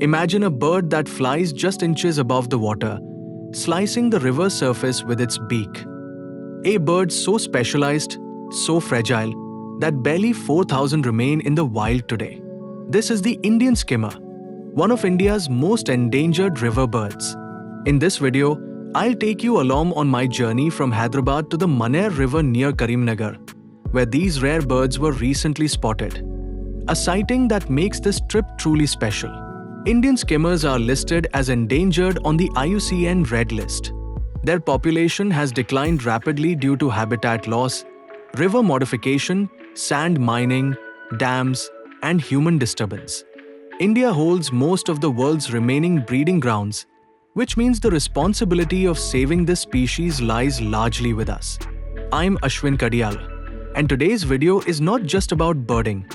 Imagine a bird that flies just inches above the water, slicing the river surface with its beak. A bird so specialized, so fragile, that barely 4,000 remain in the wild today. This is the Indian skimmer, one of India's most endangered river birds. In this video, I'll take you along on my journey from Hyderabad to the Manair River near Karimnagar, where these rare birds were recently spotted. A sighting that makes this trip truly special. Indian skimmers are listed as endangered on the IUCN Red List. Their population has declined rapidly due to habitat loss, river modification, sand mining, dams, and human disturbance. India holds most of the world's remaining breeding grounds, which means the responsibility of saving this species lies largely with us. I'm Ashwin Kadiyala, and today's video is not just about birding.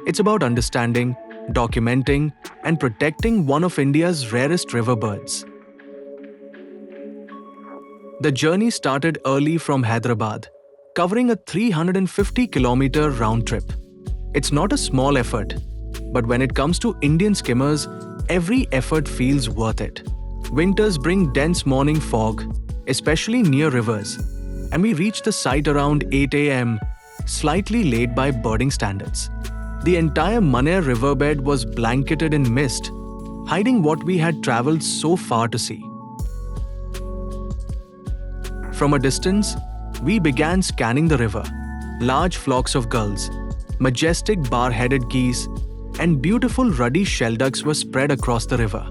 It's about understanding, documenting, and protecting one of India's rarest river birds. The journey started early from Hyderabad, covering a 350-kilometer round trip. It's not a small effort, but when it comes to Indian skimmers, every effort feels worth it. Winters bring dense morning fog, especially near rivers, and we reached the site around 8 a.m., slightly late by birding standards. The entire Manair riverbed was blanketed in mist, hiding what we had traveled so far to see. From a distance, we began scanning the river. Large flocks of gulls, majestic bar-headed geese, and beautiful ruddy shelducks were spread across the river.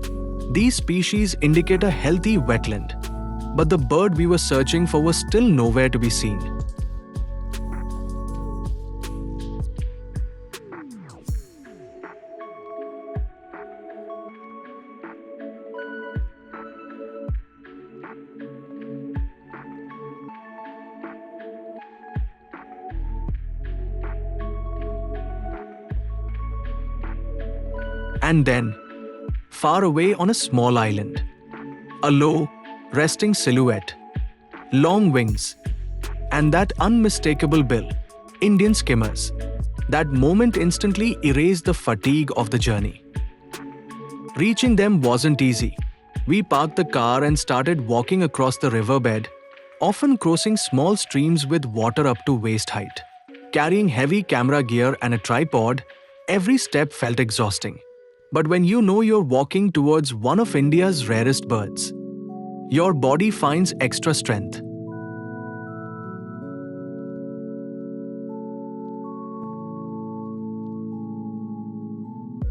These species indicate a healthy wetland, but the bird we were searching for was still nowhere to be seen. And then, far away on a small island, a low, resting silhouette, long wings, and that unmistakable bill, Indian skimmers. That moment instantly erased the fatigue of the journey. Reaching them wasn't easy. We parked the car and started walking across the riverbed, often crossing small streams with water up to waist height. Carrying heavy camera gear and a tripod, every step felt exhausting. But when you know you're walking towards one of India's rarest birds, your body finds extra strength.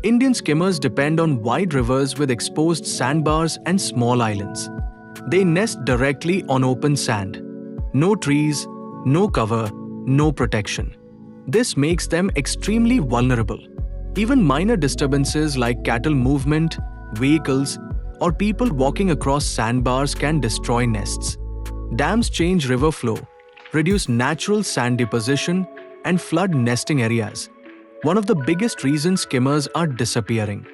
Indian skimmers depend on wide rivers with exposed sandbars and small islands. They nest directly on open sand. No trees, no cover, no protection. This makes them extremely vulnerable. Even minor disturbances like cattle movement, vehicles, or people walking across sandbars can destroy nests. Dams change river flow, reduce natural sand deposition, and flood nesting areas. One of the biggest reasons skimmers are disappearing.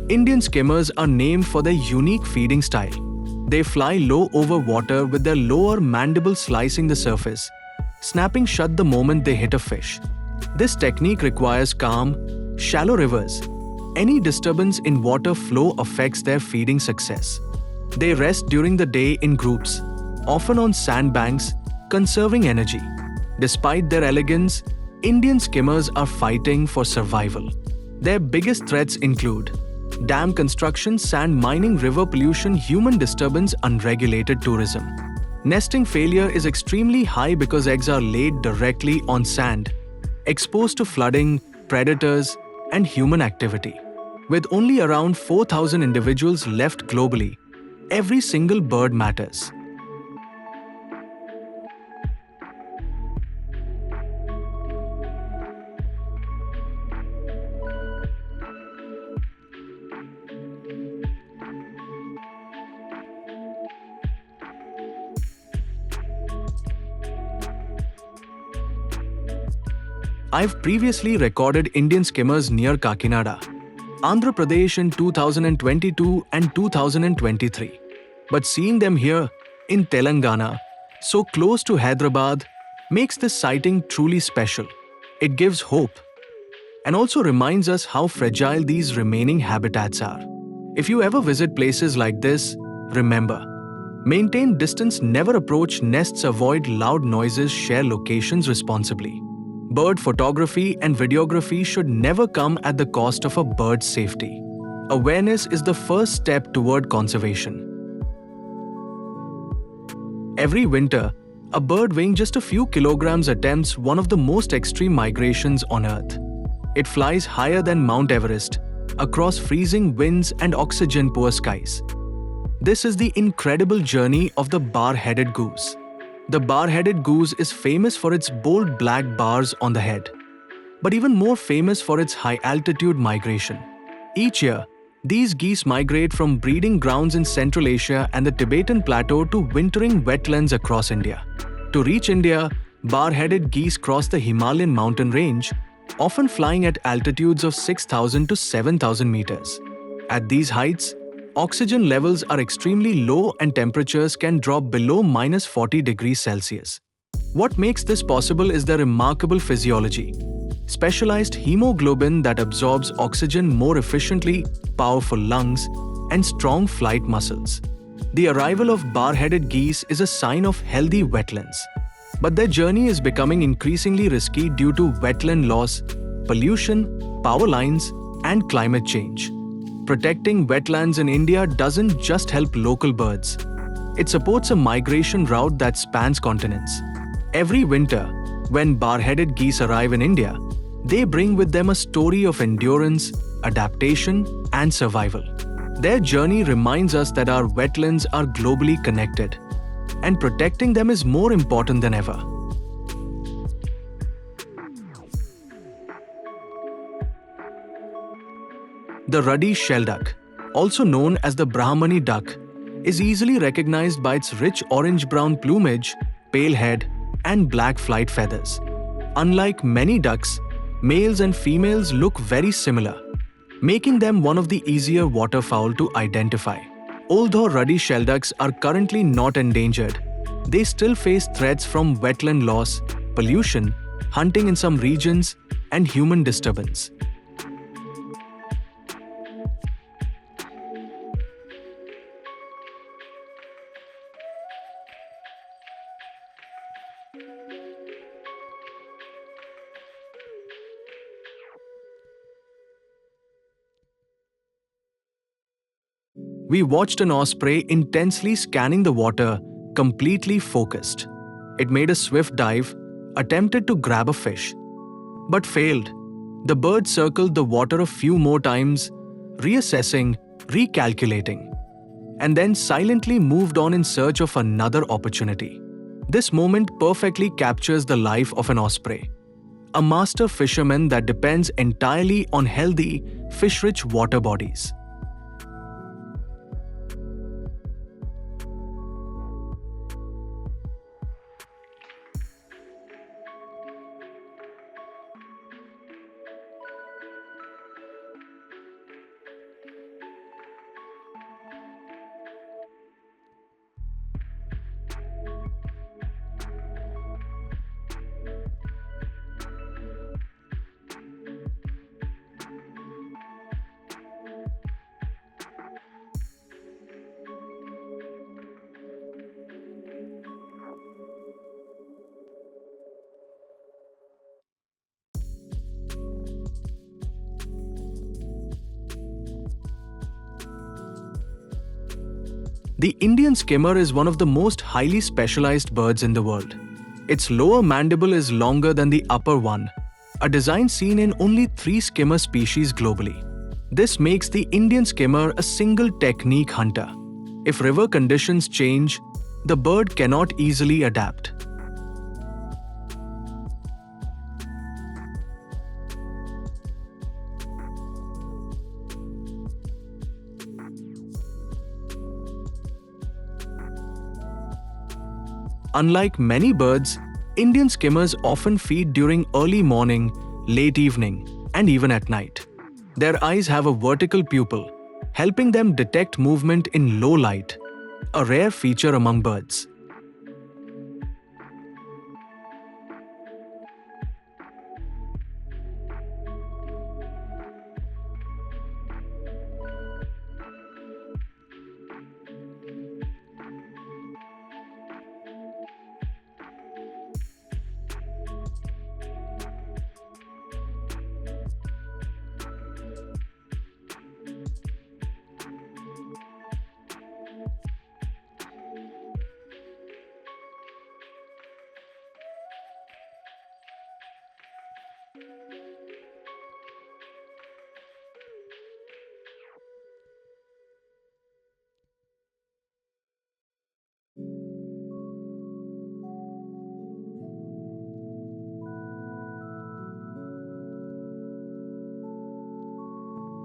Indian skimmers are named for their unique feeding style. They fly low over water with their lower mandible slicing the surface, snapping shut the moment they hit a fish. This technique requires calm, shallow rivers. Any disturbance in water flow affects their feeding success. They rest during the day in groups, often on sandbanks, conserving energy. Despite their elegance, Indian skimmers are fighting for survival. Their biggest threats include dam construction, sand mining, river pollution, human disturbance, unregulated tourism. Nesting failure is extremely high because eggs are laid directly on sand, exposed to flooding, predators, and human activity. With only around 4,000 individuals left globally, every single bird matters. I've previously recorded Indian skimmers near Kakinada, Andhra Pradesh in 2022 and 2023. But seeing them here, in Telangana, so close to Hyderabad, makes this sighting truly special. It gives hope and also reminds us how fragile these remaining habitats are. If you ever visit places like this, remember, maintain distance, never approach nests, avoid loud noises, share locations responsibly. Bird photography and videography should never come at the cost of a bird's safety. Awareness is the first step toward conservation. Every winter, a bird weighing just a few kilograms attempts one of the most extreme migrations on Earth. It flies higher than Mount Everest, across freezing winds and oxygen-poor skies. This is the incredible journey of the bar-headed goose. The bar-headed goose is famous for its bold black bars on the head, but even more famous for its high-altitude migration. Each year, these geese migrate from breeding grounds in Central Asia and the Tibetan Plateau to wintering wetlands across India. To reach India, bar-headed geese cross the Himalayan mountain range, often flying at altitudes of 6,000 to 7,000 meters. At these heights, oxygen levels are extremely low and temperatures can drop below -40 degrees Celsius. What makes this possible is the remarkable physiology. Specialized hemoglobin that absorbs oxygen more efficiently, powerful lungs, and strong flight muscles. The arrival of bar-headed geese is a sign of healthy wetlands. But their journey is becoming increasingly risky due to wetland loss, pollution, power lines, and climate change. Protecting wetlands in India doesn't just help local birds. It supports a migration route that spans continents. Every winter, when bar-headed geese arrive in India, they bring with them a story of endurance, adaptation, and survival. Their journey reminds us that our wetlands are globally connected, and protecting them is more important than ever. The ruddy shelduck, also known as the Brahmani duck, is easily recognized by its rich orange-brown plumage, pale head, and black flight feathers. Unlike many ducks, males and females look very similar, making them one of the easier waterfowl to identify. Although ruddy shelducks are currently not endangered, they still face threats from wetland loss, pollution, hunting in some regions, and human disturbance. We watched an osprey intensely scanning the water, completely focused. It made a swift dive, attempted to grab a fish, but failed. The bird circled the water a few more times, reassessing, recalculating, and then silently moved on in search of another opportunity. This moment perfectly captures the life of an osprey, a master fisherman that depends entirely on healthy, fish-rich water bodies. The Indian skimmer is one of the most highly specialized birds in the world. Its lower mandible is longer than the upper one, a design seen in only 3 skimmer species globally. This makes the Indian skimmer a single technique hunter. If river conditions change, the bird cannot easily adapt. Unlike many birds, Indian skimmers often feed during early morning late evening, and even at night. Their eyes have a vertical pupil, helping them detect movement in low light, a rare feature among birds.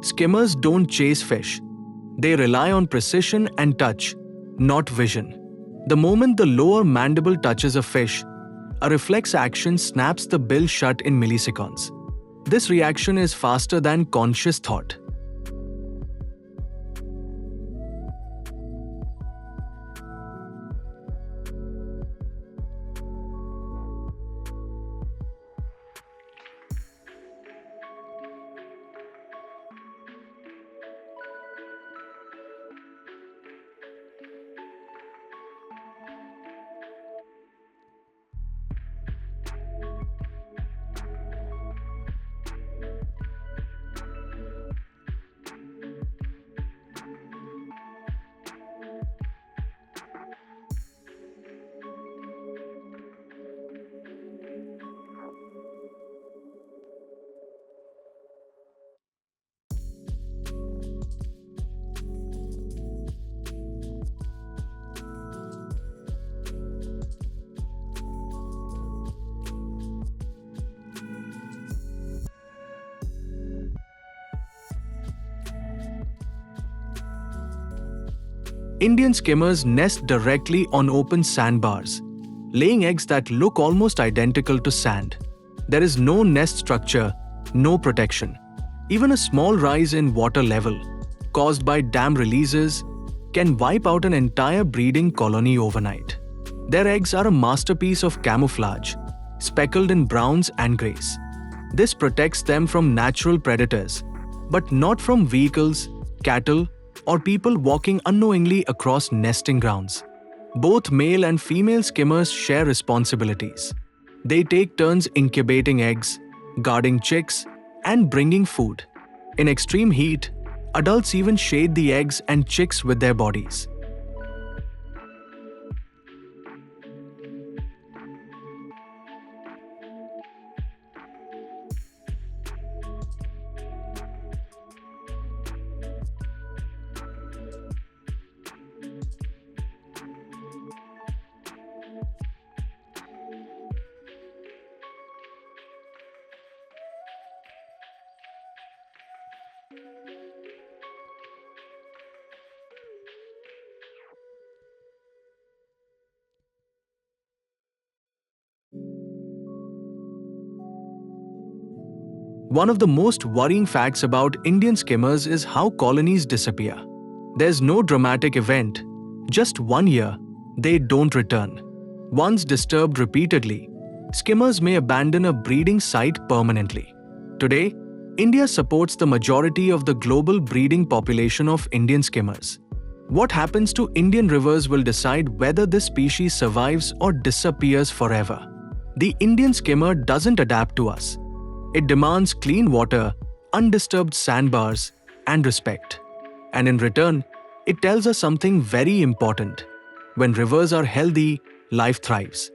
Skimmers don't chase fish. They rely on precision and touch, not vision. The moment the lower mandible touches a fish, a reflex action snaps the bill shut in milliseconds. This reaction is faster than conscious thought. Indian skimmers nest directly on open sandbars, laying eggs that look almost identical to sand. There is no nest structure, no protection. Even a small rise in water level, caused by dam releases, can wipe out an entire breeding colony overnight. Their eggs are a masterpiece of camouflage, speckled in browns and greys. This protects them from natural predators, but not from vehicles, cattle, or people walking unknowingly across nesting grounds. Both male and female skimmers share responsibilities. They take turns incubating eggs, guarding chicks, and bringing food. In extreme heat, adults even shade the eggs and chicks with their bodies. One of the most worrying facts about Indian skimmers is how colonies disappear. There's no dramatic event. Just 1 year, they don't return. Once disturbed repeatedly, skimmers may abandon a breeding site permanently. Today, India supports the majority of the global breeding population of Indian skimmers. What happens to Indian rivers will decide whether this species survives or disappears forever. The Indian skimmer doesn't adapt to us. It demands clean water, undisturbed sandbars, and respect. And in return, it tells us something very important. When rivers are healthy, life thrives.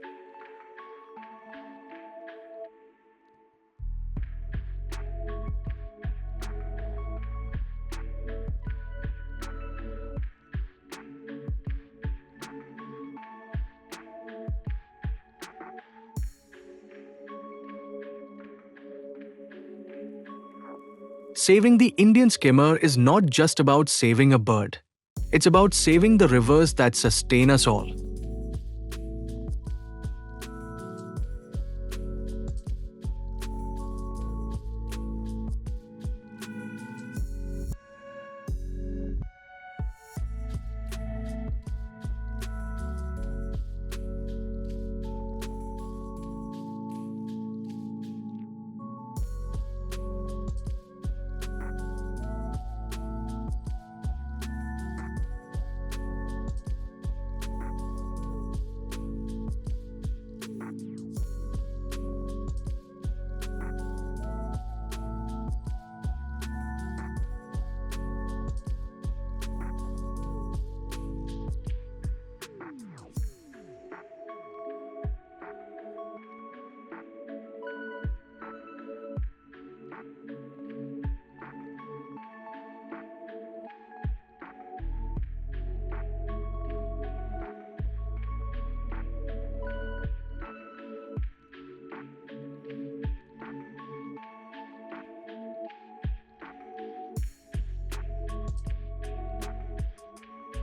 Saving the Indian skimmer is not just about saving a bird. It's about saving the rivers that sustain us all.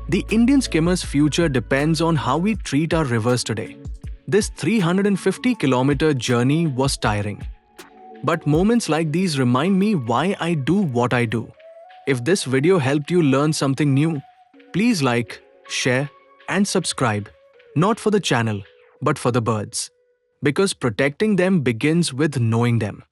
The Indian skimmer's future depends on how we treat our rivers today. This 350-kilometer journey was tiring. But moments like these remind me why I do what I do. If this video helped you learn something new, please like, share, and subscribe. Not for the channel, but for the birds. Because protecting them begins with knowing them.